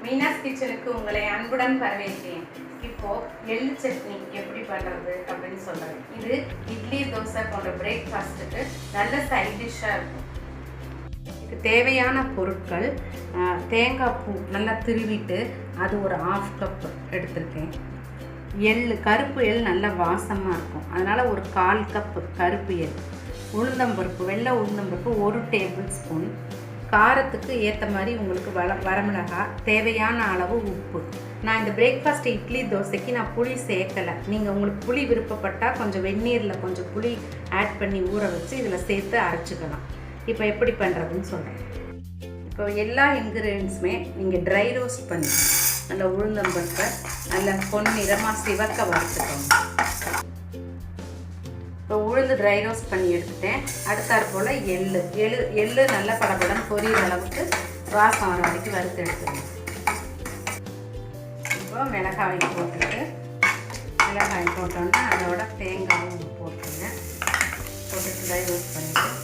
மீனாஸ் கிச்சனுக்கு உங்களை அன்புடன் வரவேற்கிறேன். இப்போ எள்ளு சட்னி எப்படி பண்ணுறது அப்படின்னு சொல்கிறேன். இது இட்லி தோசை போன்ற பிரேக்ஃபாஸ்ட்டுக்கு நல்ல சைட் டிஷ்ஷாக இருக்கும். இதுக்கு தேவையான பொருட்கள் தேங்காய் பூ நல்லா திருவிட்டு அது ஒரு 1/2 கப் எடுத்திருக்கேன். எள் கருப்பு எள் நல்ல வாசமாக இருக்கும், அதனால் ஒரு 1/4 கப் கருப்பு எள். உளுந்தம்பருப்பு வெள்ளை உளுந்தம்பருப்பு 1 டேபிள் ஸ்பூன். காரத்துக்கு ஏற்ற மாதிரி உங்களுக்கு வரமிளகாய், தேவையான அளவு உப்பு. நான் இந்த பிரேக்ஃபாஸ்ட் இட்லி தோசைக்கு நான் புளி சேர்க்கலை. நீங்கள் உங்களுக்கு புளி விருப்பப்பட்டால் கொஞ்சம் வெந்நீரில் கொஞ்சம் புளி ஆட் பண்ணி ஊற வச்சு இதில் சேர்த்து அரைச்சிக்கலாம். இப்போ எப்படி பண்ணுறதுன்னு சொல்கிறேன். இப்போ எல்லா இன்க்ரீடியன்ஸுமே நீங்கள் ட்ரை ரோஸ்ட் பண்ணிக்கணும். நல்லா உளுந்தம்பருப்பை நல்லா பொன்னிறமாக சிவக்க வறுத்துக்கணும். இப்போ உளுந்து ட்ரை ரோஸ்ட் பண்ணி எடுத்துட்டேன். அடுத்தாற் போல் எள்ளு நல்லா படப்படம் பொரியிற அளவுக்கு வாசம் வர வரைக்கும் வறுத்து எடுத்துக்கணும். இப்போ மிளகாய் போட்டுட்டு மிளகாய் போட்டோன்னா அதோட தேங்காயும் போட்டுருங்க. போட்டுட்டு ட்ரை ரோஸ்ட் பண்ணிவிட்டு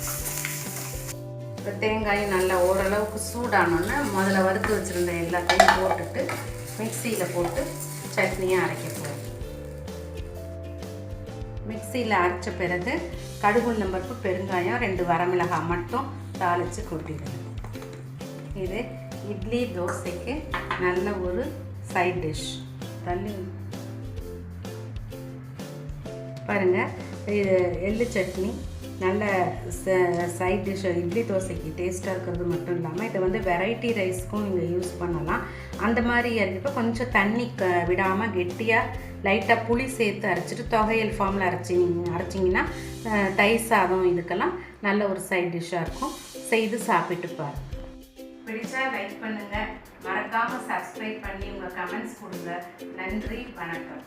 இப்போ தேங்காயும் நல்லா ஓரளவுக்கு சூடானோன்னா முதல்ல வறுத்து வச்சுருந்த எல்லாத்தையும் போட்டுட்டு மிக்சியில் போட்டு சட்னியாக அரைக்க போகிறோம். மிக்சியில் அரைச்ச பிறகு கடுகு உளுந்தம்பருப்பு பெருங்காயம் 2 வரமிளகாய் மட்டும் தாளித்து கொட்டிடுங்க. இது இட்லி தோசைக்கு நல்ல ஒரு சைட் டிஷ். தள்ளி பாருங்கள், இது எள்ளு சட்னி நல்ல சைட் டிஷ். இட்லி தோசைக்கு டேஸ்ட்டாக இருக்கிறது மட்டும் இல்லாமல் இதை வெரைட்டி ரைஸ்க்கும் நீங்கள் யூஸ் பண்ணலாம். அந்த மாதிரி இறக்கப்போ கொஞ்சம் தண்ணி விடாமல் கெட்டியாக லைட்டாக புளி சேர்த்து அரைச்சிட்டு தொகையல் ஃபார்மில் அரைச்சிங்கன்னா தயிர் சாதம் இதுக்கெல்லாம் நல்ல ஒரு சைட் டிஷ்ஷாக இருக்கும். செய்து சாப்பிட்டு பாரு. பிடிச்சா லைக் பண்ணுங்கள், மறக்காமல் சப்ஸ்கிரைப் பண்ணி உங்கள் கமெண்ட்ஸ் கொடுங்க. நன்றி, வணக்கம்.